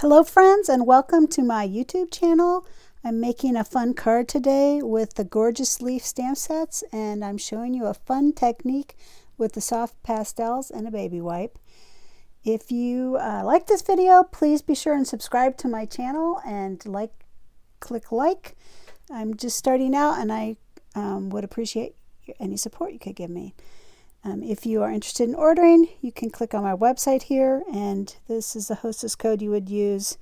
Hello friends, and welcome to my YouTube channel. I'm making a fun card today with the gorgeous leaf stamp sets, and I'm showing you a fun technique with the soft pastels and a baby wipe. If you like this video, please be sure and subscribe to my channel and click like. I'm just starting out, and I would appreciate any support you could give me. If you are interested in ordering, you can click on my website here, and this is the Hostess Code you would use.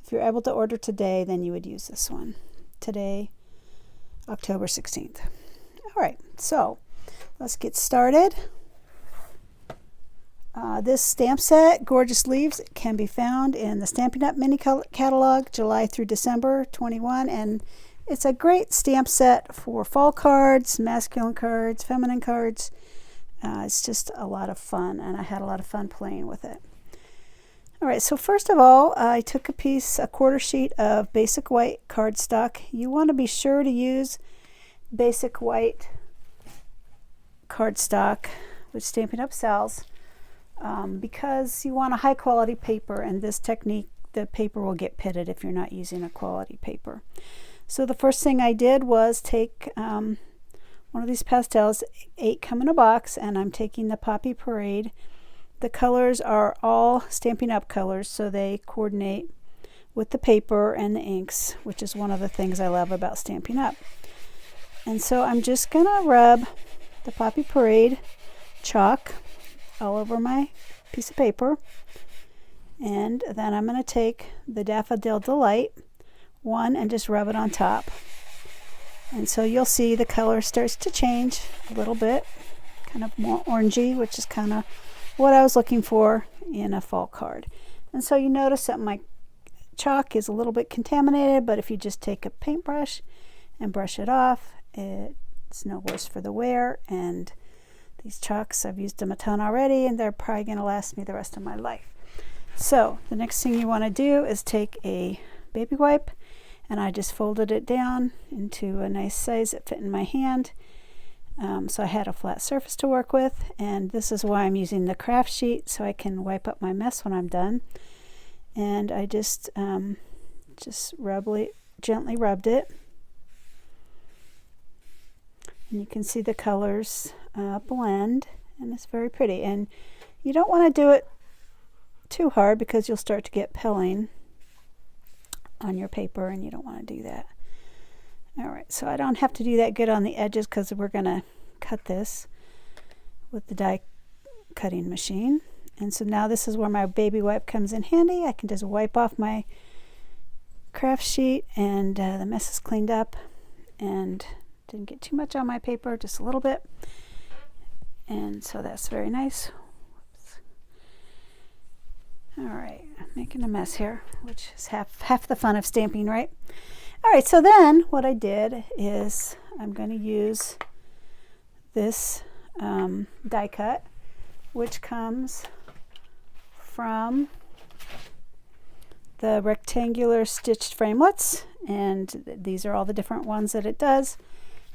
If you're able to order today, then you would use this one. Today, October 16th. All right, so let's get started. This stamp set, Gorgeous Leaves, can be found in the Stampin' Up! Mini Catalog, July through December 21, and it's a great stamp set for fall cards, masculine cards, feminine cards. It's just a lot of fun, and I had a lot of fun playing with it. All right, so first of all, I took a quarter sheet of basic white cardstock. You want to be sure to use basic white cardstock, which Stampin' Up! Sells, because you want a high quality paper, and this technique, the paper will get pitted if you're not using a quality paper. So the first thing I did was take one of these pastels. 8 come in a box, and I'm taking the Poppy Parade. The colors are all Stampin' Up! Colors, so they coordinate with the paper and the inks, which is one of the things I love about Stampin' Up! And so I'm just gonna rub the Poppy Parade chalk all over my piece of paper, and then I'm gonna take the Daffodil Delight one and just rub it on top. And so you'll see the color starts to change a little bit, kind of more orangey, which is kind of what I was looking for in a fall card. And so you notice that my chalk is a little bit contaminated, but if you just take a paintbrush and brush it off, it's no worse for the wear. And these chalks, I've used them a ton already, and they're probably going to last me the rest of my life. So the next thing you want to do is take a baby wipe, and I just folded it down into a nice size that fit in my hand. So I had a flat surface to work with, and this is why I'm using the craft sheet, so I can wipe up my mess when I'm done. And I just gently rubbed it, and you can see the colors blend, and it's very pretty. And you don't want to do it too hard because you'll start to get pilling on your paper, and you don't want to do that. All right, so I don't have to do that good on the edges because we're going to cut this with the die cutting machine. And so now this is where my baby wipe comes in handy. I can just wipe off my craft sheet, and the mess is cleaned up, and didn't get too much on my paper, just a little bit. And so that's very nice. Whoops. All right, making a mess here, which is half the fun of stamping, right? All right, so then what I did is I'm going to use this die cut, which comes from the rectangular stitched framelits, and these are all the different ones that it does,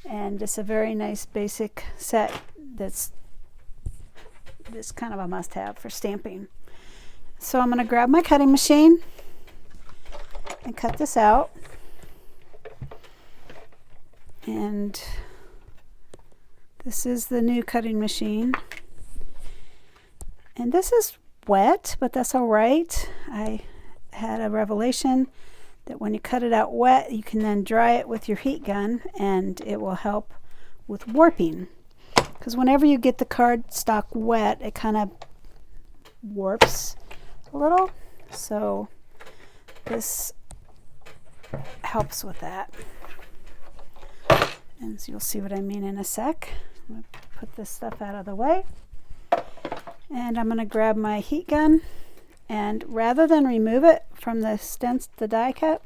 and it's a very nice basic set that's kind of a must-have for stamping. So I'm going to grab my cutting machine and cut this out. And this is the new cutting machine. And this is wet, but that's all right. I had a revelation that when you cut it out wet, you can then dry it with your heat gun, and it will help with warping. Because whenever you get the cardstock wet, it kind of warps a little, so this helps with that. And so you'll see what I mean in a sec. I'm going to put this stuff out of the way, and I'm going to grab my heat gun, and rather than remove it from the die cut,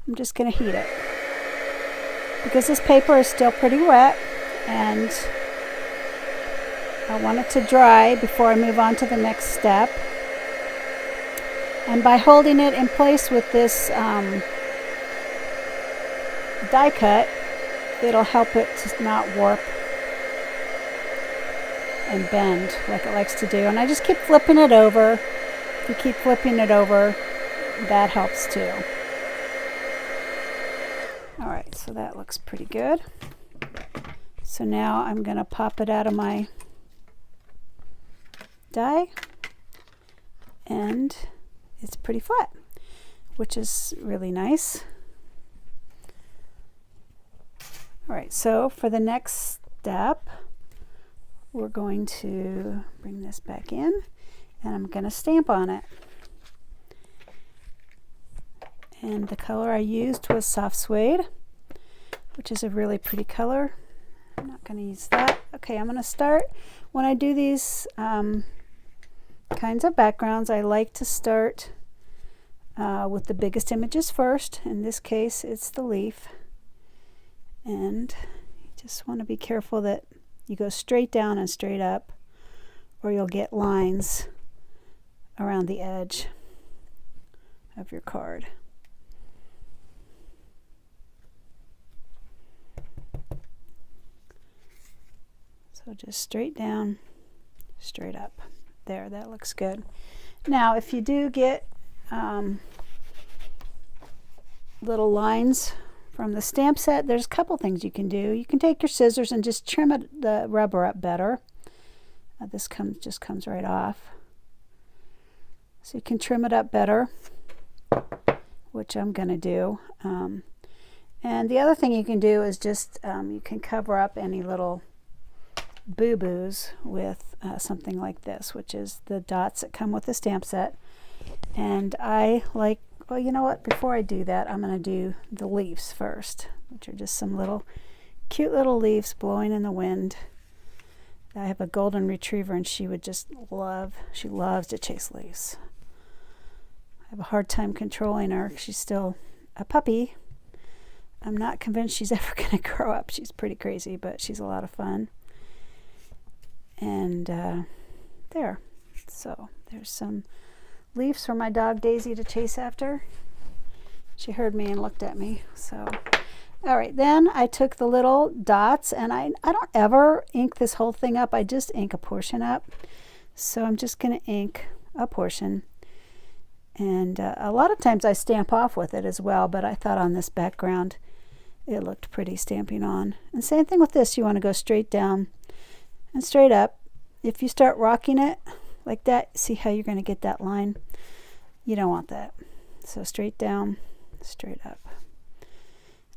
I'm just going to heat it because this paper is still pretty wet, and I want it to dry before I move on to the next step. And by holding it in place with this die cut, it'll help it to not warp and bend like it likes to do. And I just keep flipping it over. If you keep flipping it over, that helps too. All right, so that looks pretty good. So now I'm going to pop it out of my die, and it's pretty flat, which is really nice. All right, so for the next step, we're going to bring this back in, and I'm going to stamp on it. And the color I used was soft suede, which is a really pretty color. I'm not going to use that. Okay, I'm going to start. When I do these kinds of backgrounds, I like to start with the biggest images first. In this case, it's the leaf. And you just want to be careful that you go straight down and straight up, or you'll get lines around the edge of your card. So just straight down, straight up. There, that looks good. Now, if you do get little lines from the stamp set, there's a couple things you can do. You can take your scissors and just trim the rubber up better. This just comes right off. So you can trim it up better, which I'm going to do. And the other thing you can do is just you can cover up any little boo-boos with something like this, which is the dots that come with the stamp set. And I like, well, you know what, before I do that, I'm going to do the leaves first, which are just some little cute little leaves blowing in the wind. I have a golden retriever, and she loves to chase leaves. I have a hard time controlling her. She's still a puppy. I'm not convinced she's ever going to grow up. She's pretty crazy, but she's a lot of fun. And there. So there's some leaves for my dog Daisy to chase after. She heard me and looked at me. So, all right, then I took the little dots, and I don't ever ink this whole thing up. I just ink a portion up. So I'm just going to ink a portion. And a lot of times I stamp off with it as well, but I thought on this background it looked pretty stamping on. And same thing with this. You want to go straight down and straight up. If you start rocking it like that, see how you're going to get that line? You don't want that. So straight down, straight up.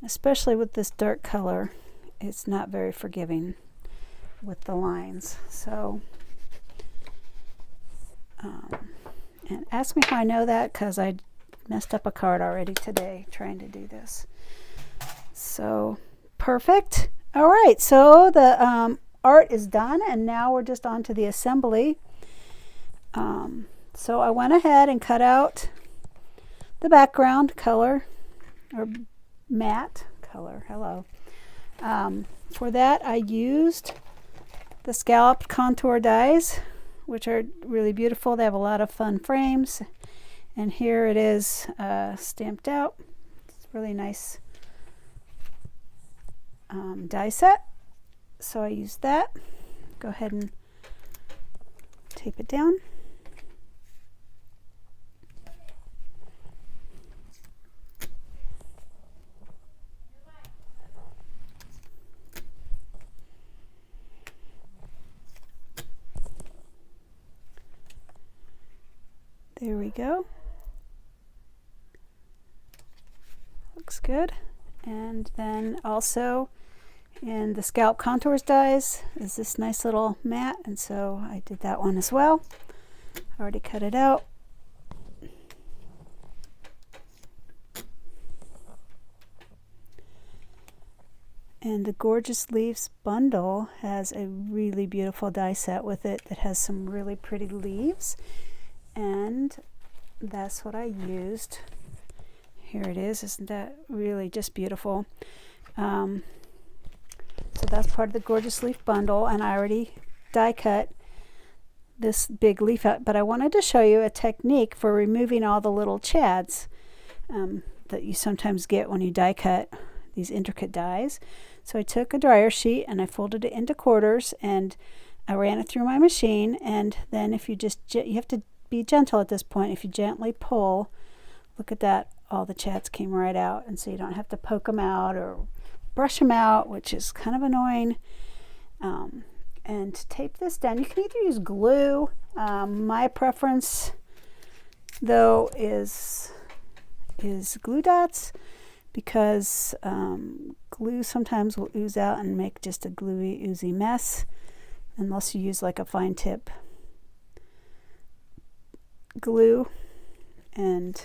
Especially with this dark color, it's not very forgiving with the lines. So, and ask me how I know that, because I messed up a card already today trying to do this. So, perfect. All right, so the art is done, and now we're just on to the assembly. So I went ahead and cut out the background color, or matte color. Hello. For that, I used the scalloped contour dies, which are really beautiful. They have a lot of fun frames, and here it is stamped out. It's a really nice die set. So I used that. Go ahead and tape it down. There we go. Looks good. And then also in the Scalp Contours dies is this nice little mat, and so I did that one as well. Already cut it out. And the Gorgeous Leaves bundle has a really beautiful die set with it that has some really pretty leaves, and that's what I used. Here it is. Isn't that really just beautiful? So that's part of the Gorgeous Leaf bundle, and I already die cut this big leaf out, but I wanted to show you a technique for removing all the little chads that you sometimes get when you die cut these intricate dies. So I took a dryer sheet and I folded it into quarters, and I ran it through my machine, and then if you have to be gentle at this point. If you gently pull Look at that, all the chats came right out, and so you don't have to poke them out or brush them out, which is kind of annoying. And to tape this down, you can either use glue. My preference though is glue dots, because glue sometimes will ooze out and make just a gluey, oozy mess, unless you use like a fine tip glue. And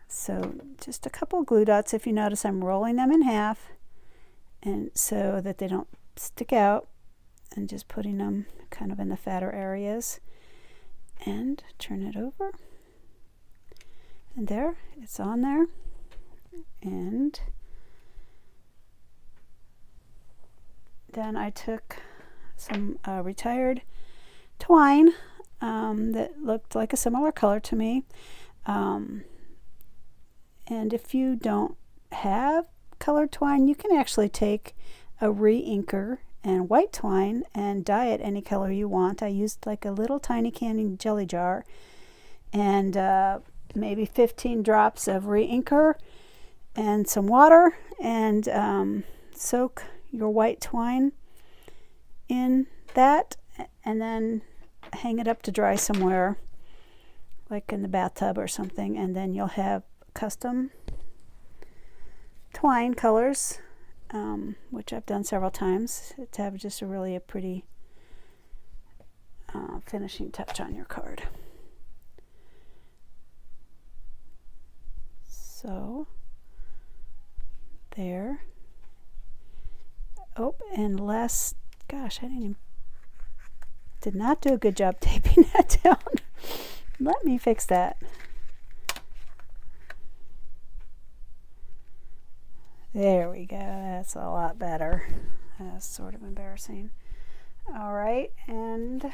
so just a couple glue dots. If you notice, I'm rolling them in half, and so that they don't stick out, and just putting them kind of in the fatter areas, and turn it over, and there, it's on there. And then I took some retired twine that looked like a similar color to me. And if you don't have colored twine, you can actually take a re-inker and white twine and dye it any color you want. I used like a little tiny candy jelly jar and maybe 15 drops of re-inker and some water, and soak your white twine in that, and then hang it up to dry somewhere, like in the bathtub or something, and then you'll have custom twine colors, which I've done several times, to have just a pretty finishing touch on your card. So there. Oh, and gosh, did not do a good job taping that down. Let me fix that. There we go. That's a lot better. That's sort of embarrassing. All right, and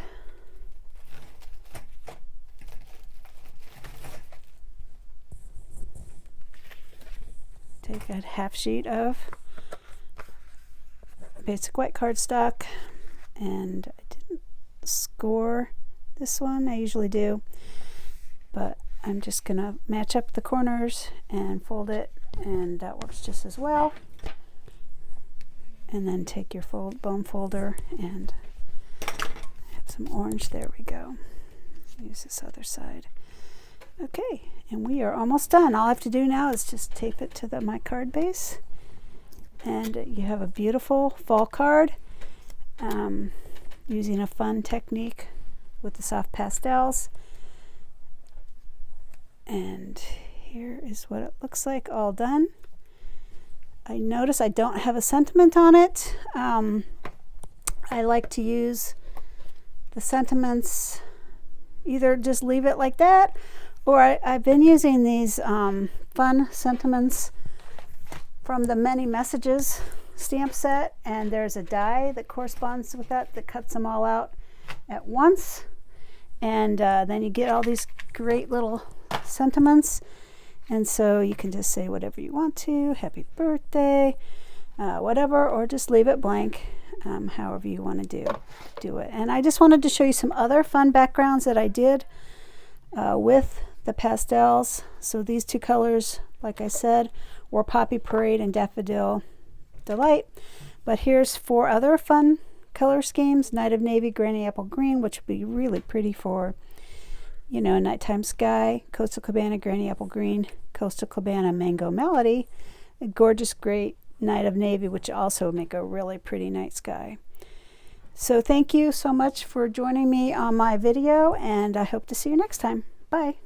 take a half sheet of basic white cardstock, and I didn't score this one. I usually do, but I'm just gonna match up the corners and fold it, and that works just as well. And then take your bone folder and have some orange. There we go. Use this other side. Okay, and we are almost done. All I have to do now is just tape it to my card base, and you have a beautiful fall card using a fun technique with the soft pastels. And here is what it looks like all done. I notice I don't have a sentiment on it. I like to use the sentiments, either just leave it like that, or I've been using these fun sentiments from the Many Messages stamp set, and there's a die that corresponds with that cuts them all out at once, and then you get all these great little sentiments, and so you can just say whatever you want to, happy birthday, whatever, or just leave it blank, however you want to do it. And I just wanted to show you some other fun backgrounds that I did with the pastels. So these two colors, like I said, were Poppy Parade and Daffodil Delight. But here's 4 other fun color schemes: Night of Navy, Granny Apple Green, which would be really pretty for, you know, nighttime sky; Coastal Cabana, Granny Apple Green; Coastal Cabana, Mango Melody; a gorgeous, great Night of Navy, which also make a really pretty night sky. So thank you so much for joining me on my video, and I hope to see you next time. Bye.